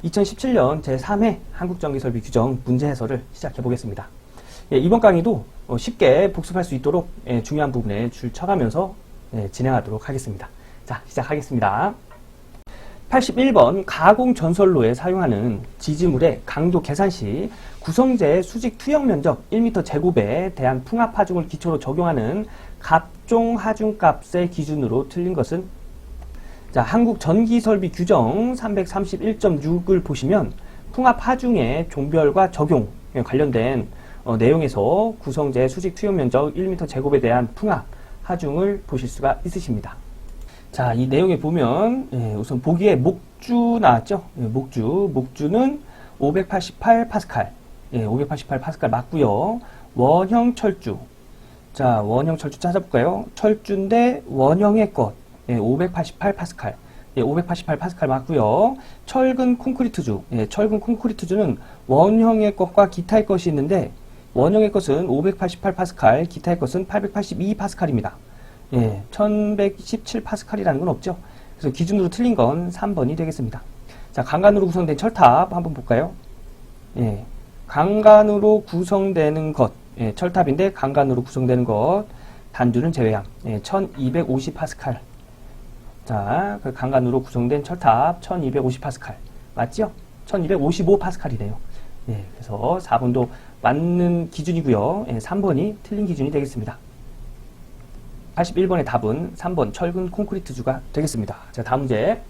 2017년 제3회 한국전기설비 규정 문제 해설을 시작해 보겠습니다. 이번 강의도 쉽게 복습할 수 있도록 중요한 부분에 줄 쳐가면서 진행하도록 하겠습니다. 자, 시작하겠습니다. 81번 가공전선로에 사용하는 지지물의 강도 계산 시 구성재의 수직 투영 면적 1m 제곱에 대한 풍압 하중을 기초로 적용하는 갑종 하중값의 기준으로 틀린 것은? 자, 한국전기설비 규정 331.6을 보시면 풍압 하중의 종별과 적용 관련된 내용에서 구성재의 수직 투영 면적 1m 제곱에 대한 풍압 하중을 보실 수가 있으십니다. 자, 이 내용에 보면 우선 보기에 목주 나왔죠? 목주는 588파스칼. 588파스칼 맞고요. 원형 철주. 자, 원형 철주 찾아볼까요? 철주인데 원형의 것. 588파스칼. 588파스칼 맞고요. 철근 콘크리트주. 철근 콘크리트주는 원형의 것과 기타의 것이 있는데 원형의 것은 588파스칼, 기타의 것은 882파스칼입니다. 1117파스칼이라는 건 없죠. 그래서 기준으로 틀린 건 3번이 되겠습니다. 자, 강간으로 구성된 철탑 한번 볼까요? 강간으로 구성되는 것. 철탑인데 강간으로 구성되는 것. 단주는 제외함. 1250파스칼. 자, 그 강간으로 구성된 철탑 1250파스칼. 맞죠? 1255파스칼이네요. 그래서 4번도 맞는 기준이고요. 3번이 틀린 기준이 되겠습니다. 81번의 답은 3번 철근 콘크리트주가 되겠습니다. 자, 다음 문제.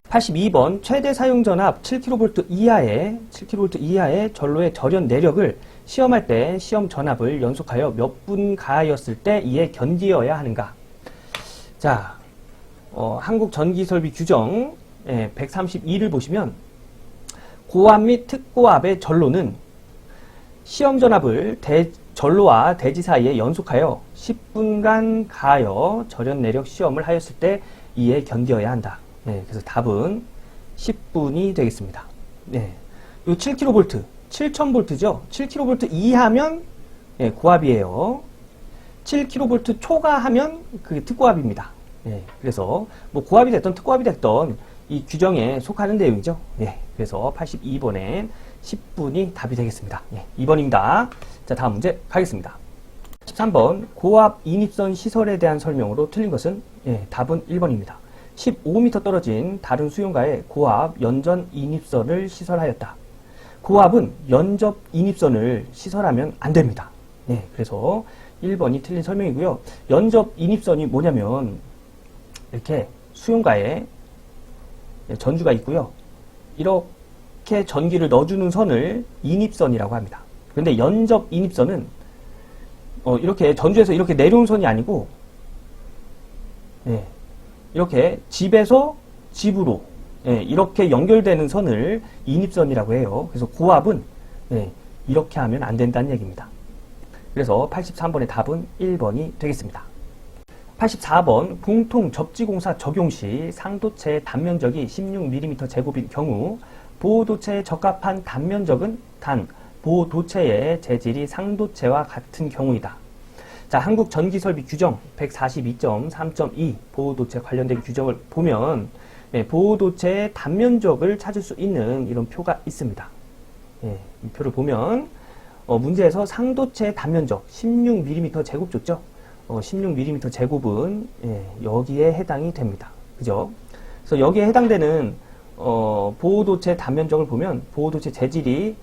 82번 최대 사용 전압 7kV 이하의 전로의 절연 내력을 시험할 때 시험 전압을 연속하여 몇 분 가하였을 때 이에 견디어야 하는가? 자, 한국전기설비 규정 132를 보시면 고압 및 특고압의 전로는 시험 전압을 전로와 대지 사이에 연속하여 10분간 가하여 절연 내력 시험을 하였을 때 이에 견디어야 한다. 그래서 답은 10분이 되겠습니다. 요 7kV, 7000V죠. 7kV 이하면 고압이에요. 7kV 초과하면 그게 특고압입니다. 그래서 뭐 고압이 됐던 특고압이 됐던 이 규정에 속하는 내용이죠. 그래서 82번에 10분이 답이 되겠습니다. 2번입니다. 자, 다음 문제 가겠습니다. 13번 고압 인입선 시설에 대한 설명으로 틀린 것은? 답은 1번입니다. 15m 떨어진 다른 수용가에 고압 연전 인입선을 시설하였다. 고압은 연접 인입선을 시설하면 안 됩니다. 그래서 1번이 틀린 설명이고요. 연접 인입선이 뭐냐면 이렇게 수용가에 전주가 있고요. 이렇게 전기를 넣어주는 선을 인입선이라고 합니다. 근데 연접 인입선은 이렇게 전주에서 이렇게 내려온 선이 아니고 이렇게 집에서 집으로 이렇게 연결되는 선을 인입선이라고 해요. 그래서 고압은 이렇게 하면 안 된다는 얘기입니다. 그래서 83번의 답은 1번이 되겠습니다. 84번 공통 접지공사 적용 시 상도체의 단면적이 16mm 제곱인 경우 보호도체에 적합한 단면적은 단 보호도체의 재질이 상도체와 같은 경우이다. 자, 한국전기설비 규정 142.3.2 보호도체 관련된 규정을 보면 보호도체의 단면적을 찾을 수 있는 이런 표가 있습니다. 이 표를 보면 문제에서 상도체의 단면적 16mm 제곱 줬죠. 16mm 제곱은 여기에 해당이 됩니다. 그죠? 그래서 여기에 해당되는 보호도체 단면적을 보면 보호도체 재질이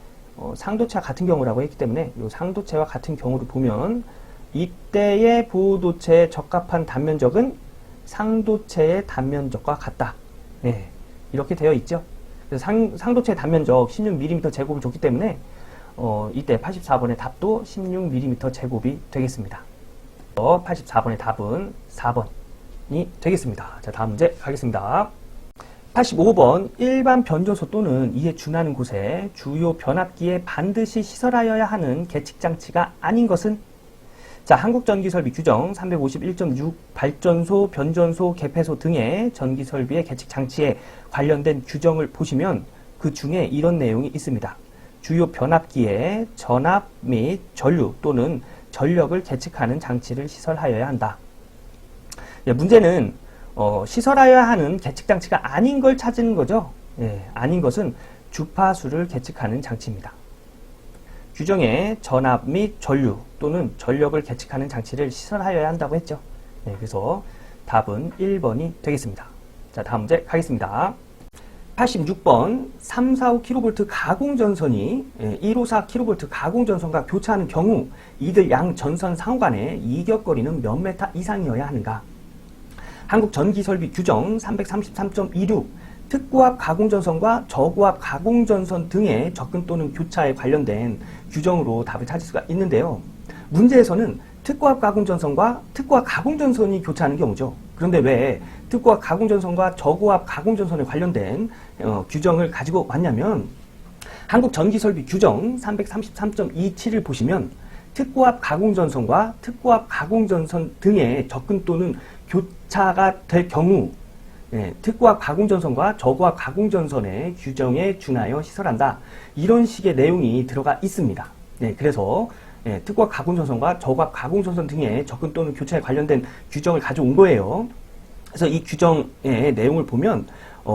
상도체와 같은 경우라고 했기 때문에 이 상도체와 같은 경우를 보면 이때의 보호도체에 적합한 단면적은 상도체의 단면적과 같다. 이렇게 되어 있죠. 그래서 상도체의 단면적 16mm 제곱을 줬기 때문에 이때 84번의 답도 16mm 제곱이 되겠습니다. 84번의 답은 4번이 되겠습니다. 자, 다음 문제 가겠습니다. 85번 일반 변조소 또는 이에 준하는 곳에 주요 변압기에 반드시 시설하여야 하는 계측장치가 아닌 것은? 자, 한국전기설비 규정 351.6 발전소, 변전소, 개폐소 등의 전기설비의 계측장치에 관련된 규정을 보시면 그 중에 이런 내용이 있습니다. 주요 변압기에 전압 및 전류 또는 전력을 계측하는 장치를 시설하여야 한다. 문제는 시설하여야 하는 계측장치가 아닌 걸 찾은 거죠. 아닌 것은 주파수를 계측하는 장치입니다. 규정에 전압 및 전류 또는 전력을 계측하는 장치를 시설하여야 한다고 했죠. 네, 그래서 답은 1번이 되겠습니다. 자, 다음 문제 가겠습니다. 86번 345kV 가공전선이 154kV 가공전선과 교차하는 경우 이들 양 전선 상호 간의 이격거리는 몇 메타 이상이어야 하는가? 한국전기설비 규정 333.26 특고압 가공전선과 저고압 가공전선 등의 접근 또는 교차에 관련된 규정으로 답을 찾을 수가 있는데요. 문제에서는 특고압 가공전선과 특고압 가공전선이 교차하는 경우죠. 그런데 왜 특고압 가공전선과 저고압 가공전선에 관련된 규정을 가지고 왔냐면 한국전기설비 규정 333.27을 보시면 특고압 가공전선과 특고압 가공전선 등의 접근 또는 교차가 될 경우 특고압 가공전선과 저고압 가공전선의 규정에 준하여 시설한다. 이런 식의 내용이 들어가 있습니다. 그래서 특고압 가공전선과 저고압 가공전선 등의 접근 또는 교차에 관련된 규정을 가져온 거예요. 그래서 이 규정의 내용을 보면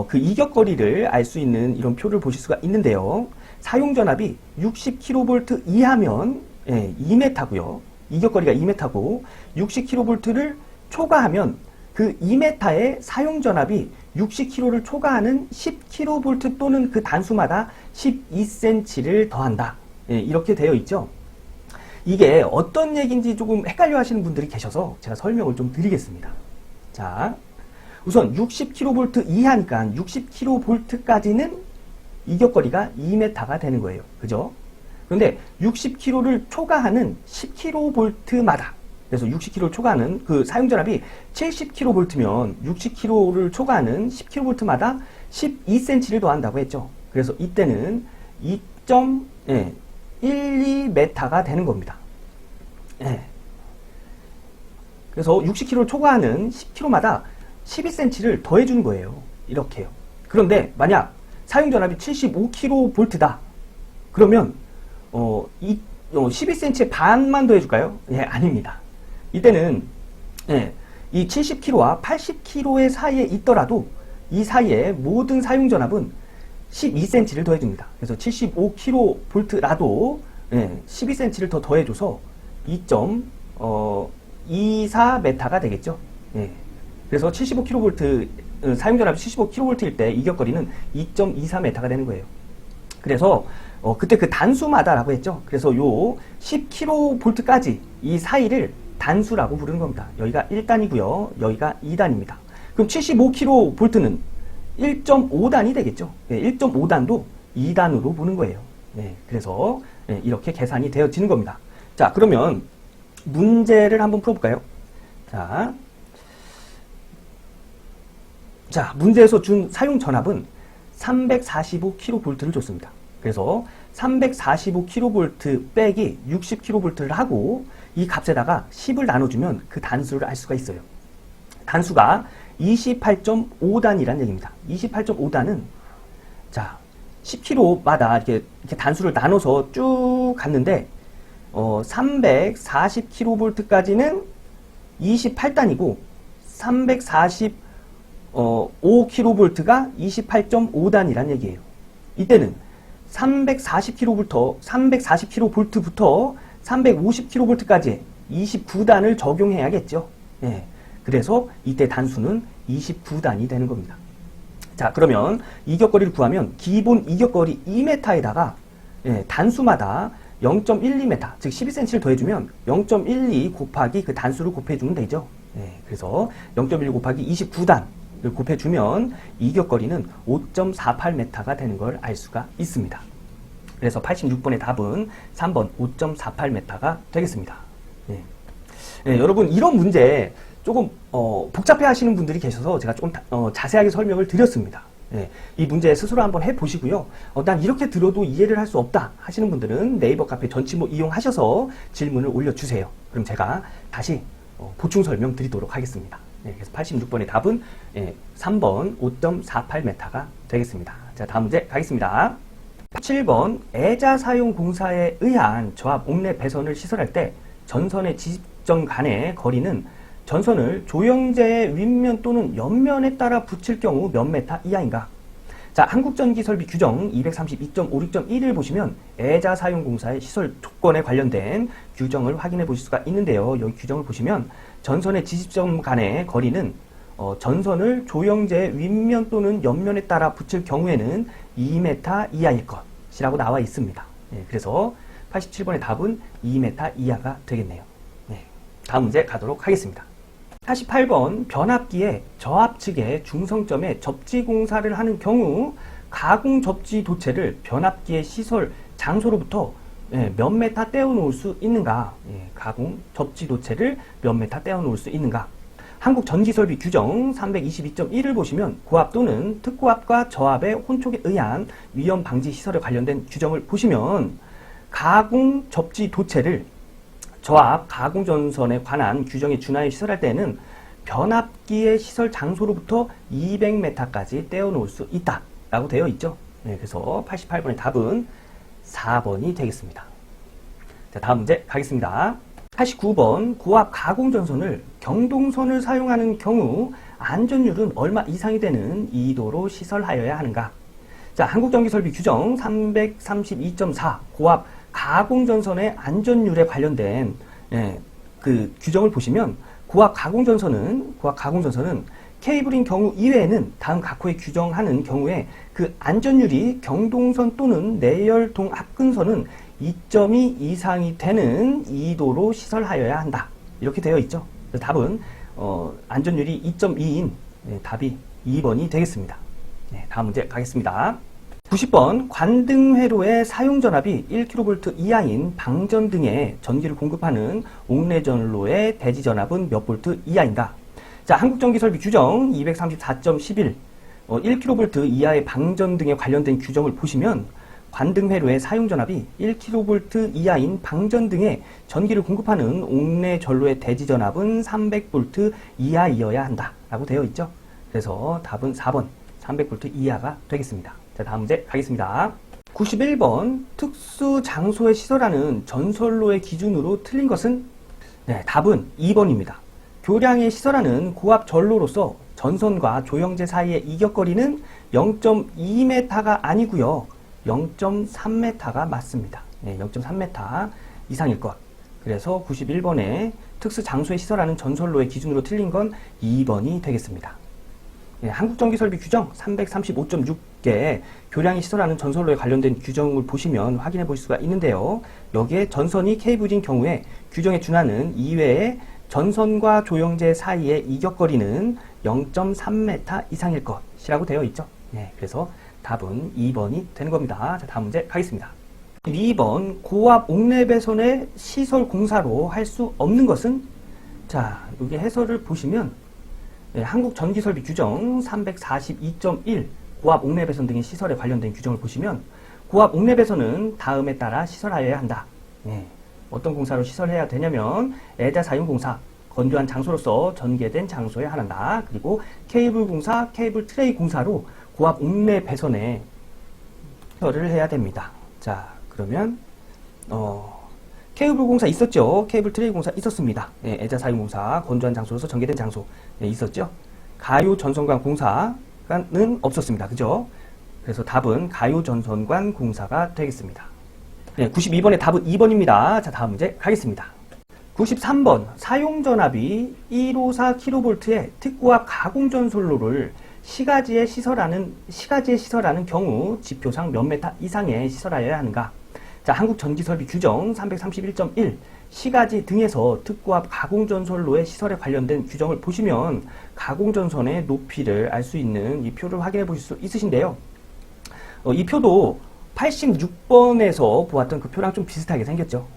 그 이격거리를 알 수 있는 이런 표를 보실 수가 있는데요. 사용전압이 60kV 이하면 2m고요. 이격거리가 2m고 60kV를 초과하면 그 2m의 사용전압이 60kV를 초과하는 10kV 또는 그 단수마다 12cm를 더한다. 이렇게 되어 있죠. 이게 어떤 얘기인지 조금 헷갈려 하시는 분들이 계셔서 제가 설명을 좀 드리겠습니다. 자, 우선 60kV 이하니까 60kV까지는 이격거리가 2m가 되는 거예요. 그죠? 그런데 60kV를 초과하는 10kV마다 그래서 60kV를 초과하는 그 사용전압이 70kV면 60kV를 초과하는 10kV마다 12cm를 더한다고 했죠. 그래서 이때는 2.12m가 되는 겁니다. 그래서 60kV를 초과하는 10kV마다 12cm를 더해주는 거예요. 이렇게요. 그런데 만약 사용전압이 75kV다. 그러면 12cm의 반만 더해줄까요? 아닙니다. 이때는 이 70kV와 80kV의 사이에 있더라도 이 사이에 모든 사용전압은 12cm를 더해줍니다. 그래서 75kV라도 12cm를 더 더해줘서 2.24m가 되겠죠. 그래서 75kV 사용전압이 75kV일 때 이격거리는 2.24m가 되는 거예요. 그래서 그때 그 단수마다라고 했죠. 그래서 요 10kV까지 이 사이를 단수라고 부르는 겁니다. 여기가 1단이고요. 여기가 2단입니다. 그럼 75kV는 1.5단이 되겠죠. 1.5단도 2단으로 보는 거예요. 그래서 이렇게 계산이 되어지는 겁니다. 자, 그러면 문제를 한번 풀어볼까요? 자, 문제에서 준 사용 전압은 345kV를 줬습니다. 그래서 345kV 빼기 60kV를 하고 이 값에다가 10을 나눠주면 그 단수를 알 수가 있어요. 단수가 28.5단이라는 얘기입니다. 28.5단은 자 10km마다 이렇게 단수를 나눠서 쭉 갔는데 340kV까지는 28단이고 345kV가 28.5단이라는 얘기예요. 이때는 340kV부터 350kV까지 29단을 적용해야겠죠. 그래서 이때 단수는 29단이 되는 겁니다. 자, 그러면 이격거리를 구하면 기본 이격거리 2m에다가 단수마다 0.12m, 즉 12cm를 더해주면 0.12 곱하기 그 단수를 곱해주면 되죠. 그래서 0.1 곱하기 29단을 곱해주면 이격거리는 5.48m가 되는 걸 알 수가 있습니다. 그래서 86번의 답은 3번 5.48m가 되겠습니다. 여러분 이런 문제 조금 복잡해 하시는 분들이 계셔서 제가 조금 자세하게 설명을 드렸습니다. 이 문제 스스로 한번 해보시고요. 난 이렇게 들어도 이해를 할 수 없다 하시는 분들은 네이버 카페 전치모 이용하셔서 질문을 올려주세요. 그럼 제가 다시 보충 설명 드리도록 하겠습니다. 그래서 86번의 답은 3번 5.48m가 되겠습니다. 자, 다음 문제 가겠습니다. 7번 애자 사용 공사에 의한 저압 옴내 배선을 시설할 때 전선의 지점 간의 거리는 전선을 조영제의 윗면 또는 옆면에 따라 붙일 경우 몇 메타 이하인가? 자, 한국전기설비 규정 232.56.1을 보시면 애자 사용공사의 시설 조건에 관련된 규정을 확인해 보실 수가 있는데요. 여기 규정을 보시면 전선의 지지점 간의 거리는 전선을 조형제 윗면 또는 옆면에 따라 붙일 경우에는 2m 이하일 것이라고 나와 있습니다. 네, 그래서 87번의 답은 2m 이하가 되겠네요. 네, 다음 문제 가도록 하겠습니다. 48번 변압기의 저압 측의 중성점에 접지 공사를 하는 경우 가공 접지 도체를 변압기의 시설 장소로부터 몇 메타 떼어놓을 수 있는가? 가공 접지 도체를 몇 메타 떼어놓을 수 있는가? 한국전기설비 규정 322.1을 보시면 고압 또는 특고압과 저압의 혼촉에 의한 위험 방지 시설에 관련된 규정을 보시면 가공 접지 도체를 저압 가공전선에 관한 규정에 준하여 시설할 때는 변압기의 시설 장소로부터 200m까지 떼어놓을 수 있다 라고 되어 있죠. 네, 그래서 88번의 답은 4번이 되겠습니다. 자, 다음 문제 가겠습니다. 89번 고압 가공전선을 경동선을 사용하는 경우 안전율은 얼마 이상이 되는 2도로 시설하여야 하는가? 자, 한국전기설비 규정 332.4 고압 가공전선의 안전율에 관련된 그 규정을 보시면 고압 가공전선은 케이블인 경우 이외에는 다음 각호에 규정하는 경우에 그 안전율이 경동선 또는 내열동 합근선은 2.2 이상이 되는 2도로 시설하여야 한다. 이렇게 되어 있죠. 그래서 답은 안전율이 2.2인 답이 2번이 되겠습니다. 네, 다음 문제 가겠습니다. 90번 관등회로의 사용전압이 1kV 이하인 방전등에 전기를 공급하는 옥내전로의 대지전압은 몇 볼트 이하인가? 자, 한국전기설비 규정 234.11 1kV 이하의 방전등에 관련된 규정을 보시면 관등회로의 사용전압이 1kV 이하인 방전등에 전기를 공급하는 옥내전로의 대지전압은 300V 이하이어야 한다 라고 되어 있죠. 그래서 답은 4번 300V 이하가 되겠습니다. 자, 다음 문제 가겠습니다. 91번 특수 장소에 시설하는 전선로의 기준으로 틀린 것은? 네, 답은 2번입니다. 교량에 시설하는 고압 전로로서 전선과 조형제 사이의 이격거리는 0.2m가 아니고요. 0.3m가 맞습니다. 네, 0.3m 이상일 것. 그래서 91번에 특수 장소에 시설하는 전선로의 기준으로 틀린 건 2번이 되겠습니다. 네, 한국전기설비 규정 335.6개 교량이 시설하는 전선로에 관련된 규정을 보시면 확인해 보실 수가 있는데요. 여기에 전선이 케이블인 경우에 규정에 준하는 이외에 전선과 조형제 사이의 이격거리는 0.3m 이상일 것이라고 되어 있죠. 네, 그래서 답은 2번이 되는 겁니다. 자, 다음 문제 가겠습니다. 2번 고압 옥내배선의 시설 공사로 할 수 없는 것은? 자, 여기 해설을 보시면 한국전기설비 규정 342.1 고압 옥내배선 등의 시설에 관련된 규정을 보시면 고압 옥내배선은 다음에 따라 시설하여야 한다. 어떤 공사로 시설해야 되냐면 애자 사용공사, 건조한 장소로서 전개된 장소에 한다. 그리고 케이블 공사, 케이블 트레이 공사로 고압 옥내배선에 시설을 해야 됩니다. 자, 그러면 케이블 공사 있었죠. 케이블 트레이 공사 있었습니다. 애자 사용 공사, 건조한 장소로서 전개된 장소 있었죠. 가요 전선관 공사는 없었습니다. 그죠? 그래서 답은 가요 전선관 공사가 되겠습니다. 92번의 답은 2번입니다. 자, 다음 문제 가겠습니다. 93번 사용전압이 154kV의 특고압 가공전선로를 시가지에 시설하는 경우 지표상 몇 메타 이상에 시설하여야 하는가? 자, 한국전기설비 규정 331.1 시가지 등에서 특고압 가공전선로의 시설에 관련된 규정을 보시면 가공전선의 높이를 알 수 있는 이 표를 확인해 보실 수 있으신데요. 이 표도 86번에서 보았던 그 표랑 좀 비슷하게 생겼죠.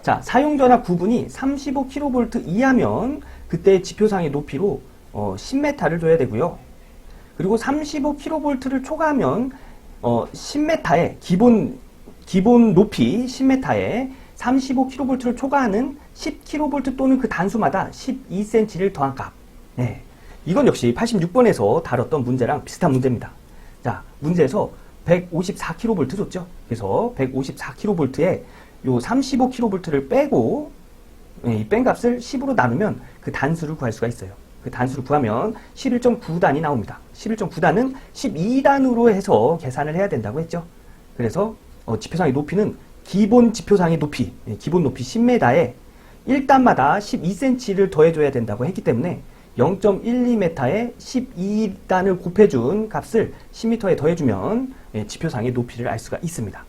자, 사용전압 구분이 35kV 이하면 그때 지표상의 높이로 10m를 둬야 되고요. 그리고 35kV를 초과하면 10m에 기본 높이 10m에 35kV를 초과하는 10kV 또는 그 단수마다 12cm를 더한 값. 이건 역시 86번에서 다뤘던 문제랑 비슷한 문제입니다. 자, 문제에서 154kV 줬죠. 그래서 154kV에 요 35kV를 빼고 이 뺀 값을 10으로 나누면 그 단수를 구할 수가 있어요. 그 단수를 구하면 11.9단이 나옵니다. 11.9단은 12단으로 해서 계산을 해야 된다고 했죠. 그래서 지표상의 높이는 기본 지표상의 높이, 기본 높이 10m에 1단마다 12cm를 더해줘야 된다고 했기 때문에 0.12m에 12단을 곱해준 값을 10m에 더해주면 지표상의 높이를 알 수가 있습니다.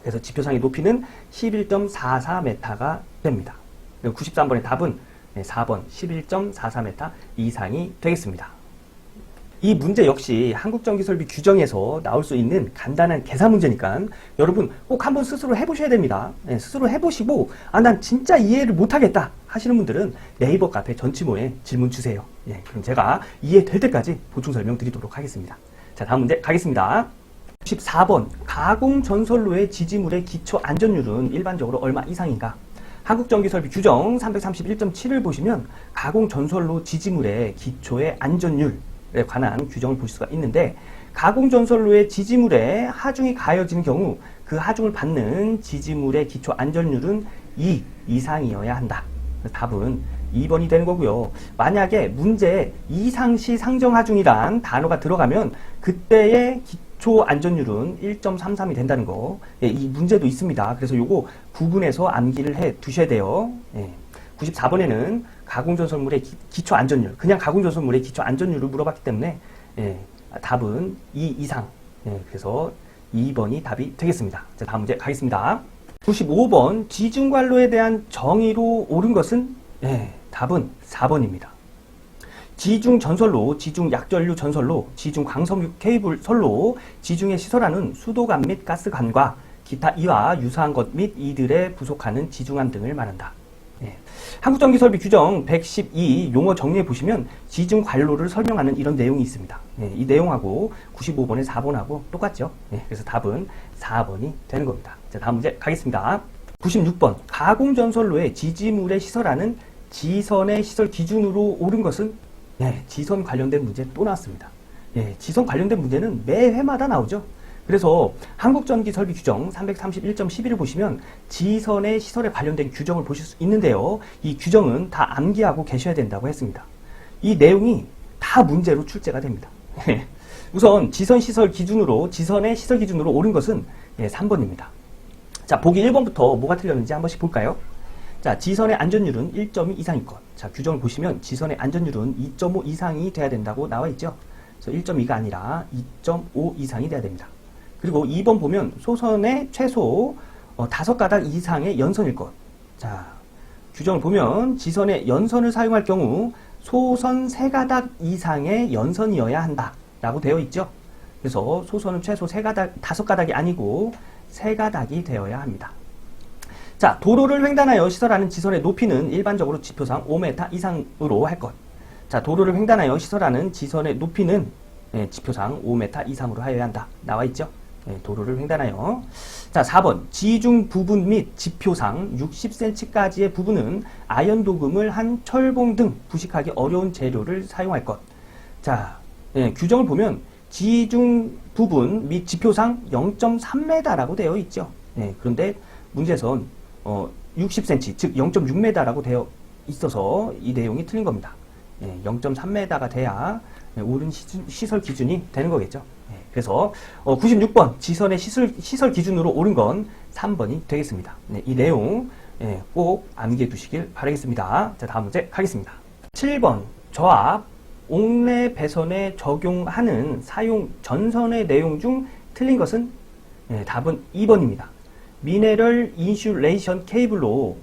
그래서 지표상의 높이는 11.44m가 됩니다. 93번의 답은 4번 11.44m 이상이 되겠습니다. 이 문제 역시 한국전기설비 규정에서 나올 수 있는 간단한 계산 문제니까 여러분 꼭 한번 스스로 해보셔야 됩니다. 스스로 해보시고 난 진짜 이해를 못하겠다 하시는 분들은 네이버 카페 전치모에 질문 주세요. 그럼 제가 이해될 때까지 보충 설명 드리도록 하겠습니다. 자, 다음 문제 가겠습니다. 14번 가공전선로의 지지물의 기초 안전율은 일반적으로 얼마 이상인가? 한국전기설비 규정 331.7을 보시면 가공전선로 지지물의 기초의 안전율에 관한 규정을 볼 수가 있는데 가공전선로의 지지물에 하중이 가해지는 경우 그 하중을 받는 지지물의 기초 안전율은 2 이상이어야 한다. 답은 2번이 되는 거고요. 만약에 문제에 이상시 상정하중이란 단어가 들어가면 그때의 기초 안전율은 1.33이 된다는 거. 이 문제도 있습니다. 그래서 요거 구분해서 암기를 해 두셔야 돼요. 94번에는 가공전선물의 기초 안전율, 그냥 가공전선물의 기초 안전율을 물어봤기 때문에 답은 2 이상. 그래서 2번이 답이 되겠습니다. 자, 다음 문제 가겠습니다. 95번 지중관로에 대한 정의로 옳은 것은 답은 4번입니다. 지중전선로, 지중약전류 전선로, 지중광섬유 케이블 선로, 지중의 시설하는 수도관 및 가스관과 기타 이와 유사한 것 및 이들에 부속하는 지중암 등을 말한다. 한국전기설비 규정 112 용어 정리해 보시면 지중관로를 설명하는 이런 내용이 있습니다. 이 내용하고 95번의 4번하고 똑같죠. 그래서 답은 4번이 되는 겁니다. 자, 다음 문제 가겠습니다. 96번 가공전선로의 지지물에 시설하는 지선의 시설 기준으로 옳은 것은 지선 관련된 문제 또 나왔습니다. 지선 관련된 문제는 매 회마다 나오죠. 그래서 한국전기설비 규정 331.11을 보시면 지선의 시설에 관련된 규정을 보실 수 있는데요. 이 규정은 다 암기하고 계셔야 된다고 했습니다. 이 내용이 다 문제로 출제가 됩니다. 우선 지선의 시설 기준으로 옳은 것은 3번입니다. 자, 보기 1번부터 뭐가 틀렸는지 한 번씩 볼까요? 자, 지선의 안전율은 1.2 이상일 것. 자, 규정을 보시면 지선의 안전율은 2.5 이상이 돼야 된다고 나와 있죠. 그래서 1.2가 아니라 2.5 이상이 돼야 됩니다. 그리고 2번 보면 소선의 최소 5가닥 이상의 연선일 것. 자, 규정을 보면 지선의 연선을 사용할 경우 소선 3가닥 이상의 연선이어야 한다 라고 되어 있죠. 그래서 소선은 최소 5가닥이 아니고 3가닥이 되어야 합니다. 자, 도로를 횡단하여 시설하는 지선의 높이는 일반적으로 지표상 5m 이상으로 할 것. 자, 도로를 횡단하여 시설하는 지선의 높이는 지표상 5m 이상으로 하여야 한다. 나와 있죠? 도로를 횡단하여. 자, 4번. 지중 부분 및 지표상 60cm까지의 부분은 아연 도금을 한 철봉 등 부식하기 어려운 재료를 사용할 것. 자, 규정을 보면 지중 부분 및 지표상 0.3m라고 되어 있죠. 그런데 문제에선 60cm, 즉 0.6m라고 되어 있어서 이 내용이 틀린 겁니다. 0.3m가 돼야 옳은 시설 기준이 되는 거겠죠. 그래서 96번 지선의 시설 기준으로 옳은 건 3번이 되겠습니다. 이 내용 꼭 암기해 두시길 바라겠습니다. 자, 다음 문제 가겠습니다. 7번 저압 옥내 배선에 적용하는 사용 전선의 내용 중 틀린 것은 답은 2번입니다. 미네럴 인슐레이션 케이블로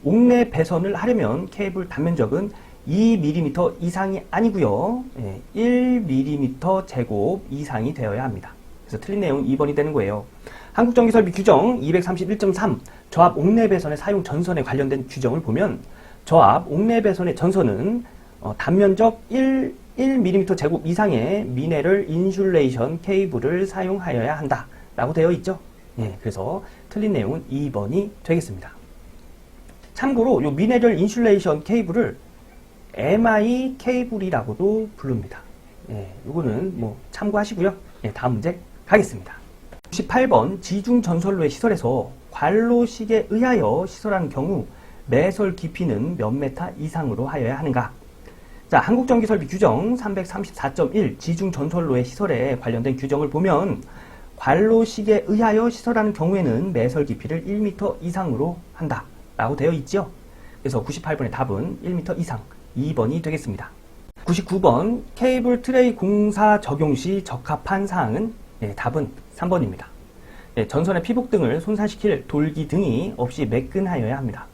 옥내 배선을 하려면 케이블 단면적은 2mm 이상이 아니고요. 1mm 제곱 이상이 되어야 합니다. 그래서 틀린 내용 2번이 되는 거예요. 한국전기설비 규정 231.3 저압 옥내 배선의 사용 전선에 관련된 규정을 보면 저압 옥내 배선의 전선은 단면적 1mm 제곱 이상의 미네럴 인슐레이션 케이블을 사용하여야 한다 라고 되어 있죠. 그래서 틀린 내용은 2번이 되겠습니다. 참고로 이 미네럴 인슐레이션 케이블을 MI 케이블이라고도 부릅니다. 이거는 뭐 참고하시고요. 다음 문제 가겠습니다. 98번 지중전선로의 시설에서 관로식에 의하여 시설하는 경우 매설 깊이는 몇 메타 이상으로 하여야 하는가? 자, 한국전기설비 규정 334.1 지중전선로의 시설에 관련된 규정을 보면 관로식에 의하여 시설하는 경우에는 매설 깊이를 1m 이상으로 한다 라고 되어 있죠. 그래서 98번의 답은 1m 이상 2번이 되겠습니다. 99번 케이블 트레이 공사 적용 시 적합한 사항은 답은 3번입니다. 전선의 피복 등을 손상시킬 돌기 등이 없이 매끈하여야 합니다.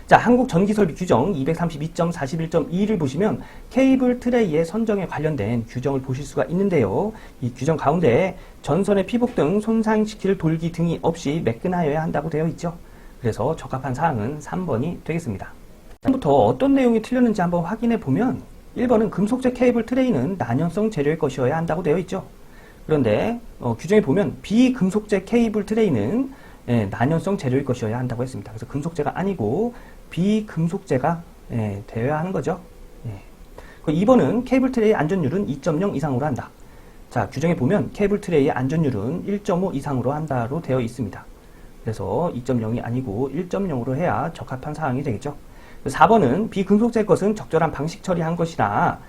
자, 한국전기설비 규정 232.41.2를 보시면 케이블 트레이의 선정에 관련된 규정을 보실 수가 있는데요. 이 규정 가운데 전선의 피복 등 손상시킬 돌기 등이 없이 매끈하여야 한다고 되어 있죠. 그래서 적합한 사항은 3번이 되겠습니다. 처음부터 어떤 내용이 틀렸는지 한번 확인해 보면 1번은 금속재 케이블 트레이는 난연성 재료의 것이어야 한다고 되어 있죠. 그런데 규정에 보면 비금속재 케이블 트레이는 난연성 재료일 것이어야 한다고 했습니다. 그래서 금속재가 아니고 비금속재가 되어야 하는 거죠. 2번은 케이블 트레이의 안전율은 2.0 이상으로 한다. 자, 규정에 보면 케이블 트레이의 안전율은 1.5 이상으로 한다로 되어 있습니다. 그래서 2.0이 아니고 1.0으로 해야 적합한 사항이 되겠죠. 4번은 비금속재의 것은 적절한 방식 처리한 것이나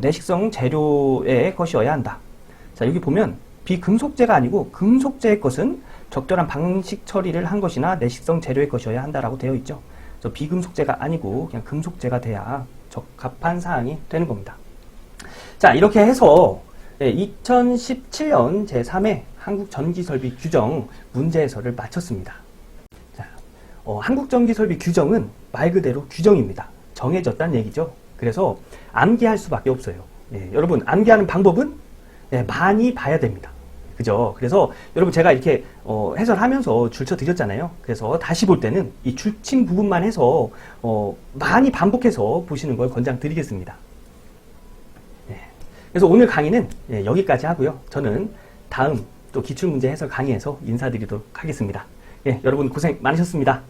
내식성 재료의 것이어야 한다. 자, 여기 보면 비금속재가 아니고 금속재의 것은 적절한 방식 처리를 한 것이나 내식성 재료의 것이어야 한다라고 되어 있죠. 그래서 비금속재가 아니고 그냥 금속재가 돼야 적합한 사항이 되는 겁니다. 자, 이렇게 해서 2017년 제3회 한국전기설비 규정 문제 해설을 마쳤습니다. 자, 한국전기설비 규정은 말 그대로 규정입니다. 정해졌다는 얘기죠. 그래서 암기할 수밖에 없어요. 여러분, 암기하는 방법은 많이 봐야 됩니다. 그죠? 그래서 여러분, 제가 이렇게 해설하면서 줄쳐 드렸잖아요. 그래서 다시 볼 때는 이 줄친 부분만 해서 많이 반복해서 보시는 걸 권장드리겠습니다. 그래서 오늘 강의는 여기까지 하고요. 저는 다음 또 기출문제 해설 강의에서 인사드리도록 하겠습니다. 여러분 고생 많으셨습니다.